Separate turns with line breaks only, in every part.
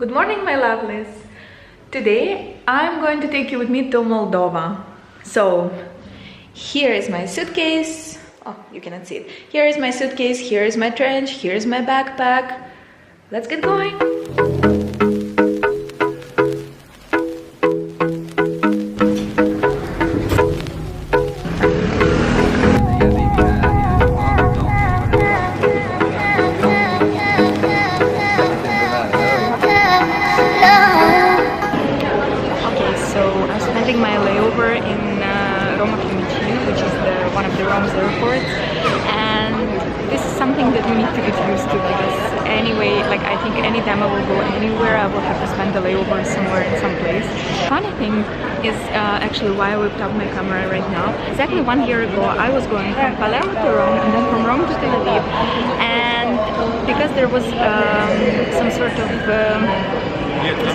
Good morning, my lovelies. Today I'm going to take you with me to Moldova. So here is my suitcase. Oh, you cannot see it. Here is my suitcase, here is my trench, here is my backpack. Let's get going. My layover in which is one of the Rome's airports, and this is something that we need to get used to, because anyway, like, I think anytime I will go anywhere I will have to spend the layover somewhere in some place. Funny thing is actually why I whipped up my camera right now. Exactly 1 year ago I was going from Palermo to Rome and then from Rome to Tel Aviv, and because there was some sort of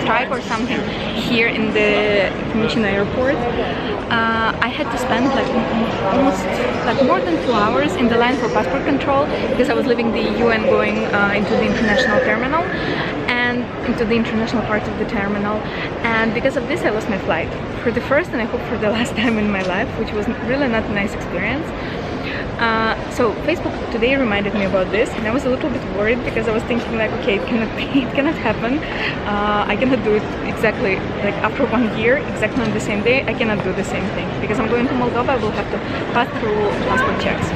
strike or something here in the Chisinau airport, I had to spend almost more than 2 hours in the line for passport control, because I was leaving the EU and going into the international terminal and into the international part of the terminal, and because of this I lost my flight for the first and I hope for the last time in my life, which was really not a nice experience. So Facebook today reminded me about this, and I was a little bit worried because I was thinking like, okay, it cannot happen. I cannot do it exactly like after 1 year, exactly on the same day. I cannot do the same thing because I'm going to Moldova. I will have to pass through passport checks.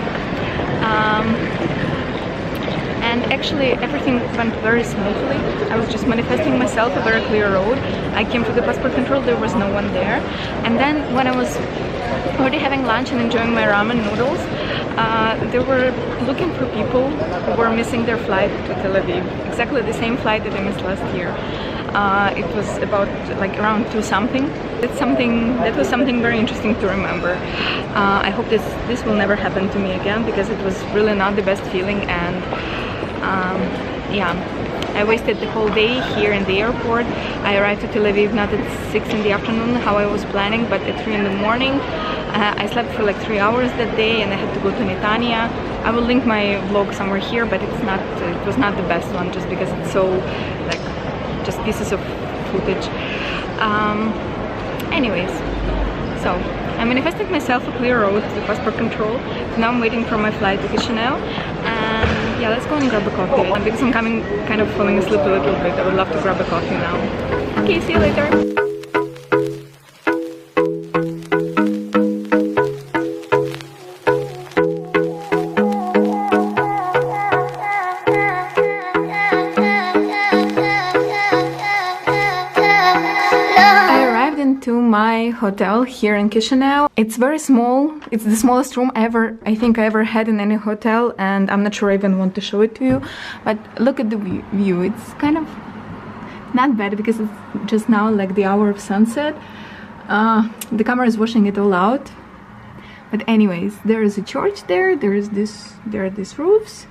And actually everything went very smoothly. I was just manifesting myself a very clear road. I came to the passport control, there was no one there, and then when I was already having lunch and enjoying my ramen noodles, they were looking for people who were missing their flight to Tel Aviv, exactly the same flight that I missed last year. It was about like around 2 something. That was something very interesting to remember. I hope this will never happen to me again, because it was really not the best feeling, and yeah, I wasted the whole day here in the airport. I arrived to Tel Aviv not at 6 in the afternoon, how I was planning, but at 3 in the morning. I slept for like 3 hours that day, and I had to go to Netanya. I will link my vlog somewhere here, but it was not the best one, just because it's so like just pieces of footage. Anyways, so I manifested myself a clear road to the passport control. Now I'm waiting for my flight to Chisinau, and yeah, let's go and grab a coffee. And because I'm kind of falling asleep a little bit, I would love to grab a coffee now. Okay, see you later. To my hotel here in Chisinau. It's very small. It's the smallest room I think I ever had in any hotel, and I'm not sure I even want to show it to you, but look at the view. It's kind of not bad because it's just now like the hour of sunset. The camera is washing it all out, but anyways, there is a church there, there are these roofs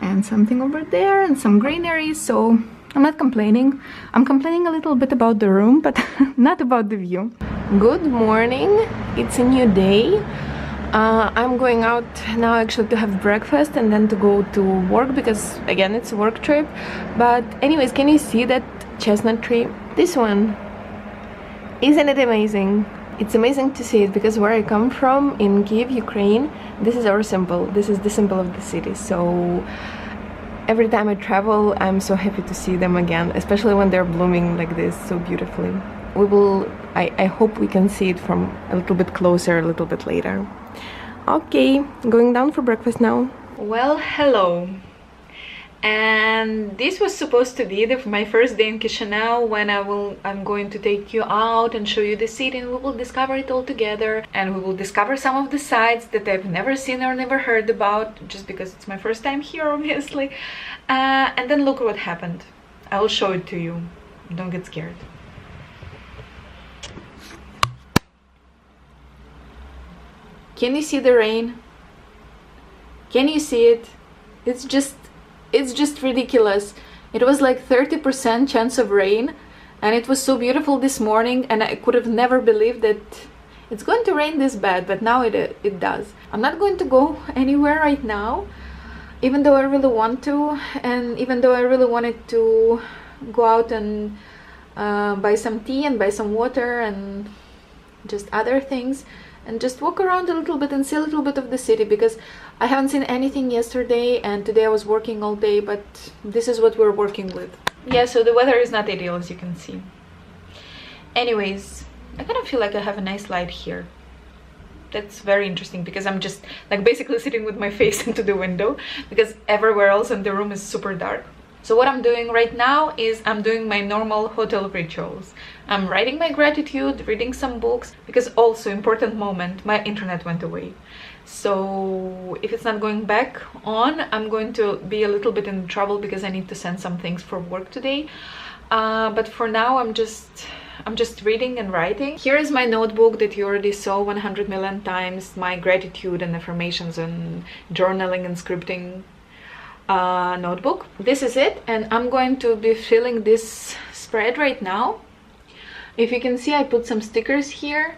and something over there and some greenery, so I'm not complaining. I'm complaining a little bit about the room, but not about the view. Good morning. It's a new day. I'm going out now actually to have breakfast and then to go to work, because again it's a work trip. But anyways, can you see that chestnut tree? This one. Isn't it amazing? It's amazing to see it, because where I come from in Kiev, Ukraine, this is our symbol. This is the symbol of the city. So every time I travel, I'm so happy to see them again, especially when they're blooming like this so beautifully. I hope we can see it from a little bit closer a little bit later. Okay, going down for breakfast now. Well, hello. And this was supposed to be my first day in Chisinau, when I'm going to take you out and show you the city, and we will discover it all together, and we will discover some of the sites that I've never seen or never heard about, just because it's my first time here, obviously. And then look what happened. I will show it to you. Don't get scared. Can you see the rain? Can you see it? It's just ridiculous. It was like 30% chance of rain, and it was so beautiful this morning, and I could have never believed that it's going to rain this bad, but now it does. I'm not going to go anywhere right now, even though I really want to, and even though I really wanted to go out and buy some tea and buy some water and just other things, and just walk around a little bit and see a little bit of the city, because I haven't seen anything yesterday and today I was working all day, but this is what we're working with. Yeah, so the weather is not ideal, as you can see. Anyways, I kind of feel like I have a nice light here. That's very interesting, because I'm just like basically sitting with my face into the window, because everywhere else in the room is super dark. So what I'm doing right now is I'm doing my normal hotel rituals. I'm writing my gratitude, reading some books, because also important moment, my internet went away. So if it's not going back on, I'm going to be a little bit in trouble, because I need to send some things for work today. But for now, I'm just reading and writing. Here is my notebook that you already saw 100 million times, my gratitude and affirmations and journaling and scripting notebook. This is it, and I'm going to be filling this spread right now. If you can see, I put some stickers here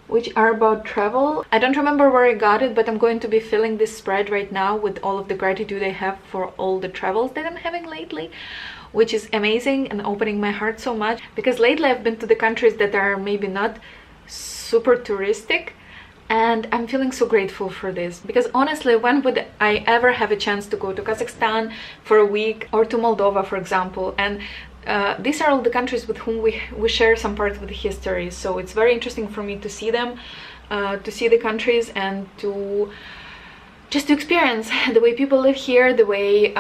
which are about travel. I don't remember where I got it, but I'm going to be filling this spread right now with all of the gratitude I have for all the travels that I'm having lately, which is amazing and opening my heart so much, because lately I've been to the countries that are maybe not super touristic, and I'm feeling so grateful for this, because honestly, when would I ever have a chance to go to Kazakhstan for a week, or to Moldova, for example? And these are all the countries with whom we share some part of the history, so it's very interesting for me to see them, to see the countries, and to just to experience the way people live here, the way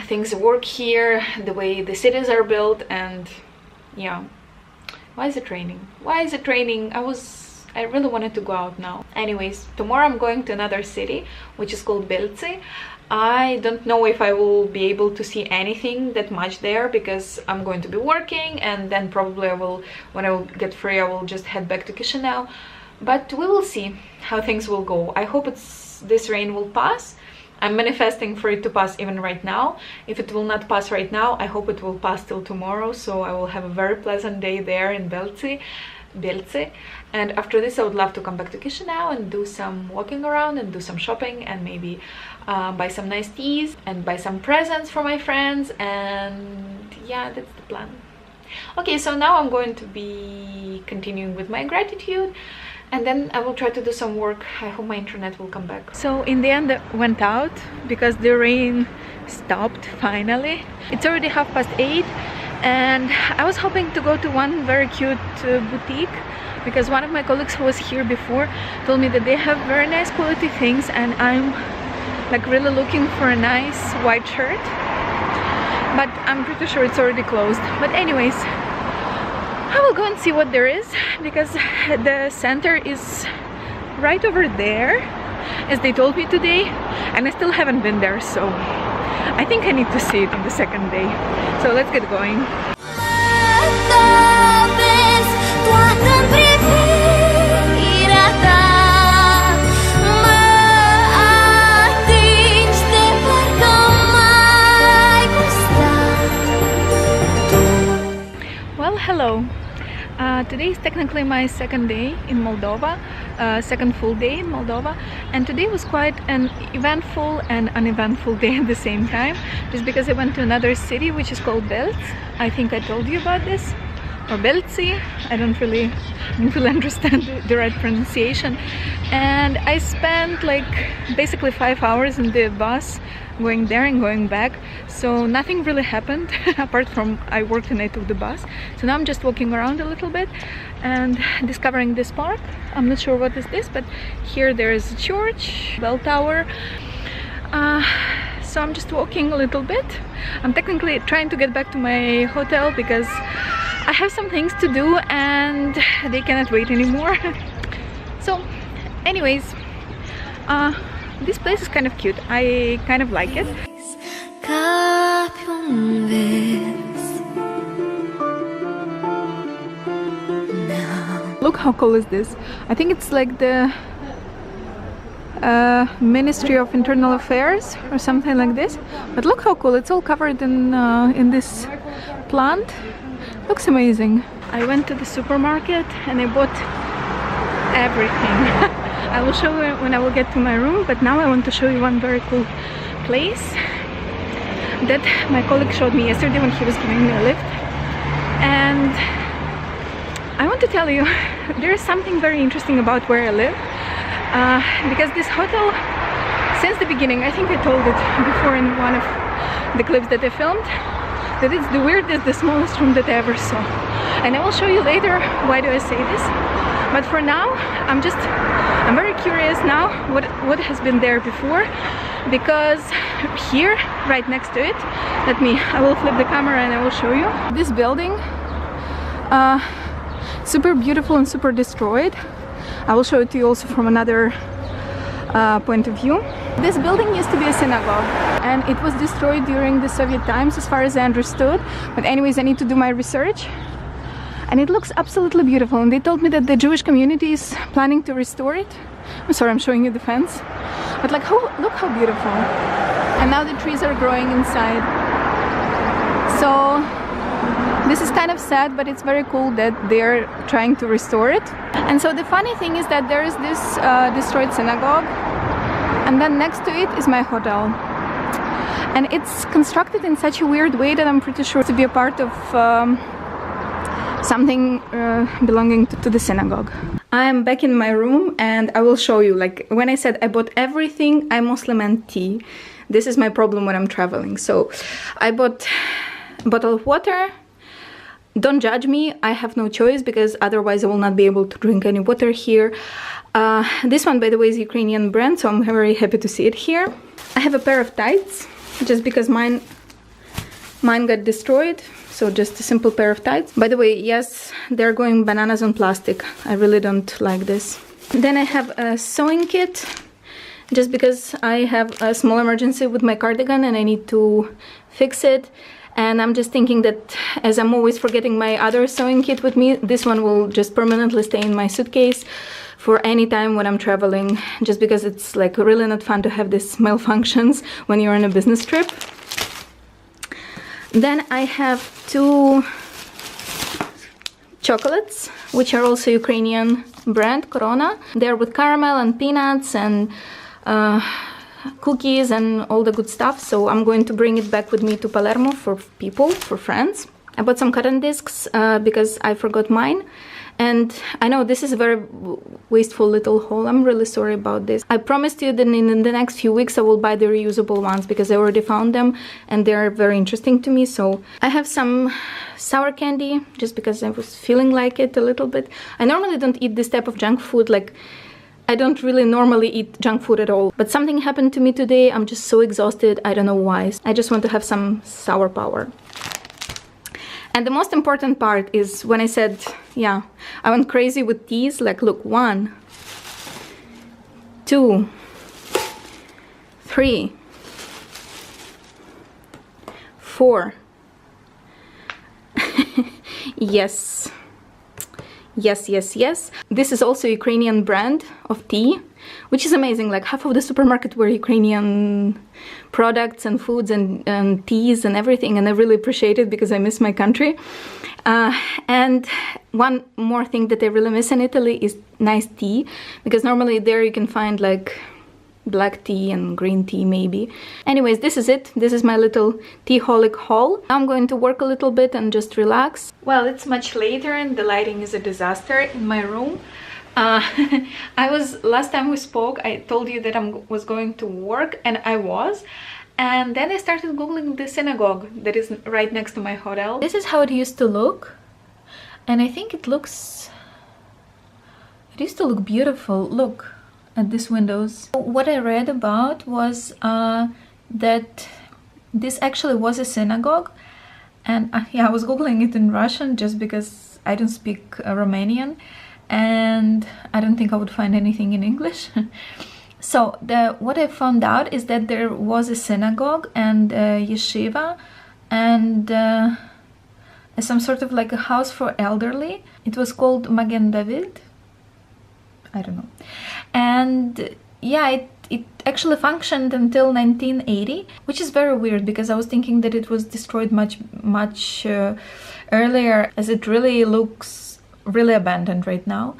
things work here, the way the cities are built. And yeah, why is it raining? Why is it raining? I really wanted to go out now. Anyways, tomorrow I'm going to another city, which is called Belzi. I don't know if I will be able to see anything that much there, because I'm going to be working, and then probably when I will get free, I will just head back to Chisinau. But we will see how things will go. I hope this rain will pass. I'm manifesting for it to pass even right now. If it will not pass right now, I hope it will pass till tomorrow, so I will have a very pleasant day there in Belzi. And after this, I would love to come back to Chisinau and do some walking around and do some shopping, and maybe buy some nice teas and buy some presents for my friends. And yeah, that's the plan. Okay, so now I'm going to be continuing with my gratitude, and then I will try to do some work. I hope my internet will come back. So in the end, I went out because the rain stopped finally. It's already 8:30, and I was hoping to go to one very cute boutique, because one of my colleagues who was here before told me that they have very nice quality things, and I'm like really looking for a nice white shirt, but I'm pretty sure it's already closed. But anyways, I will go and see what there is, because the center is right over there, as they told me today, and I still haven't been there, so I think I need to see it on the second day. So let's get going. Well, hello. Today is technically my second day in Moldova, second full day in Moldova, and today was quite an eventful and uneventful day at the same time, just because I went to another city which is called Belz. I think I told you about this, or Belzi. I don't really understand the right pronunciation. And I spent like basically 5 hours in the bus going there and going back, so nothing really happened apart from I worked and I took the bus. So now I'm just walking around a little bit and discovering this park. I'm not sure what is this, but here there is a church, bell tower. So I'm just walking a little bit. I'm technically trying to get back to my hotel because I have some things to do and they cannot wait anymore. So anyways, this place is kind of cute. I kind of like it. Look how cool is this. I think it's like the Ministry of Internal Affairs or something like this. But look how cool. It's all covered in this plant. Looks amazing. I went to the supermarket and I bought everything. I will show you when I will get to my room, but now I want to show you one very cool place. that my colleague showed me yesterday when he was giving me a lift. And I want to tell you, there is something very interesting about where I live, because this hotel, since the beginning, I think I told it before in one of the clips that I filmed, that it's the weirdest, the smallest room that I ever saw. And I will show you later why do I say this. But for now, I'm very curious now what has been there before, because here, right next to it, I will flip the camera and I will show you. This building, super beautiful and super destroyed. I will show it to you also from another point of view. This building used to be a synagogue and it was destroyed during the Soviet times, as far as I understood. But anyways, I need to do my research. And it looks absolutely beautiful, and they told me that the Jewish community is planning to restore it. I'm sorry, I'm showing you the fence. But like, look how beautiful. And now the trees are growing inside. So this is kind of sad, but it's very cool that they're trying to restore it. And so the funny thing is that there is this destroyed synagogue, and then next to it is my hotel. And it's constructed in such a weird way that I'm pretty sure to be a part of something belonging to the synagogue. I am back in my room and I will show you, like when I said I bought everything, I mostly meant tea. This is my problem when I'm traveling. So I bought a bottle of water. Don't judge me, I have no choice because otherwise I will not be able to drink any water here. This one, by the way, is Ukrainian brand, so I'm very happy to see it here. I have a pair of tights, just because mine got destroyed. So just a simple pair of tights. By the way, yes, they're going bananas on plastic. I really don't like this. Then I have a sewing kit, just because I have a small emergency with my cardigan and I need to fix it. And I'm just thinking that as I'm always forgetting my other sewing kit with me, this one will just permanently stay in my suitcase for any time when I'm traveling, just because it's like really not fun to have these malfunctions when you're on a business trip. Then I have 2 chocolates, which are also Ukrainian brand, Corona. They're with caramel and peanuts and cookies and all the good stuff. So I'm going to bring it back with me to Palermo for people, for friends. I bought some cotton discs because I forgot mine. And I know this is a very wasteful little haul. I'm really sorry about this. I promised you that in the next few weeks I will buy the reusable ones because I already found them and they're very interesting to me. So I have some sour candy just because I was feeling like it a little bit. I normally don't eat this type of junk food. Like, I don't really normally eat junk food at all. But something happened to me today. I'm just so exhausted. I don't know why. I just want to have some sour power. And the most important part is when I said, yeah, I went crazy with teas. Like, look, 1, 2, 3, 4. Yes. Yes, yes, yes. This is also Ukrainian brand of tea, which is amazing. Like, half of the supermarket were Ukrainian products and foods and teas and everything, and I really appreciate it because I miss my country. And one more thing that I really miss in Italy is nice tea, because normally there you can find like black tea and green tea maybe. Anyways, this is it. This is my little tea-holic haul. I'm going to work a little bit and just relax. Well, it's much later and the lighting is a disaster in my room. Last time we spoke, I told you that I was going to work, and I was. And then I started Googling the synagogue that is right next to my hotel. This is how it used to look. And I think it used to look beautiful. Look at these windows. What I read about was that this actually was a synagogue. And yeah, I was Googling it in Russian just because I don't speak Romanian. And I don't think I would find anything in English. So what I found out is that there was a synagogue and a yeshiva and some sort of like a house for elderly. It was called Magen David. I don't know. And yeah, it actually functioned until 1980, which is very weird because I was thinking that it was destroyed much earlier, as it really looks really abandoned right now.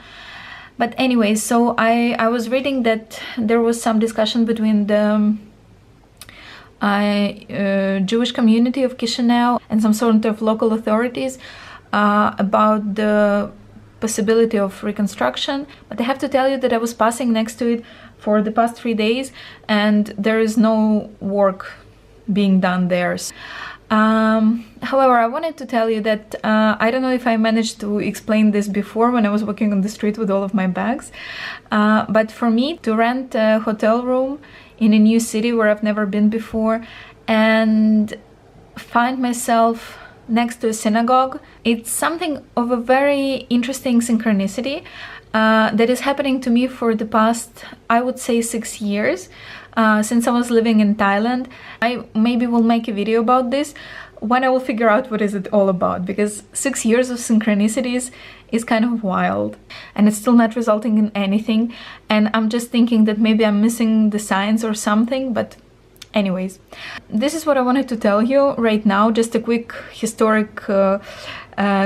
But anyway, so I was reading that there was some discussion between the Jewish community of Chisinau and some sort of local authorities about the possibility of reconstruction. But I have to tell you that I was passing next to it for the past 3 days and there is no work being done there. However, I wanted to tell you that I don't know if I managed to explain this before when I was walking on the street with all of my bags, but for me to rent a hotel room in a new city where I've never been before and find myself next to a synagogue, it's something of a very interesting synchronicity that is happening to me for the past, I would say, 6 years. Since I was living in Thailand. I maybe will make a video about this when I will figure out what is it all about, because 6 years of synchronicities is kind of wild and it's still not resulting in anything, and I'm just thinking that maybe I'm missing the signs or something. But anyways, this is what I wanted to tell you right now, just a quick historic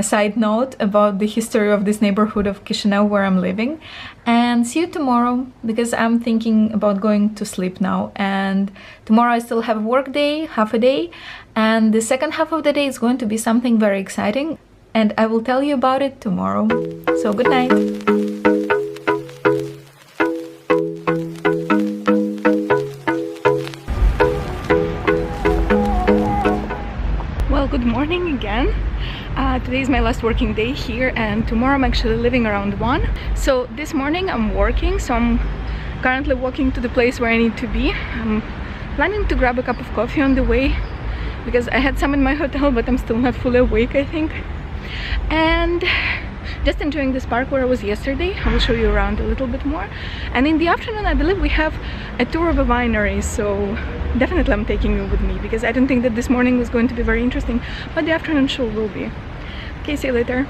side note about the history of this neighborhood of Chisinau where I'm living. And see you tomorrow, because I'm thinking about going to sleep now, and tomorrow I still have a work day, half a day, and the second half of the day is going to be something very exciting, and I will tell you about it tomorrow. So good night. Well, good morning again. Today is my last working day here, and tomorrow I'm actually leaving around 1. So this morning I'm working, so I'm currently walking to the place where I need to be. I'm planning to grab a cup of coffee on the way, because I had some in my hotel, but I'm still not fully awake, I think. And just enjoying this park where I was yesterday. I will show you around a little bit more. And in the afternoon, I believe we have a tour of a winery, so definitely I'm taking you with me, because I don't think that this morning was going to be very interesting, but the afternoon show will be. Okay, see you later.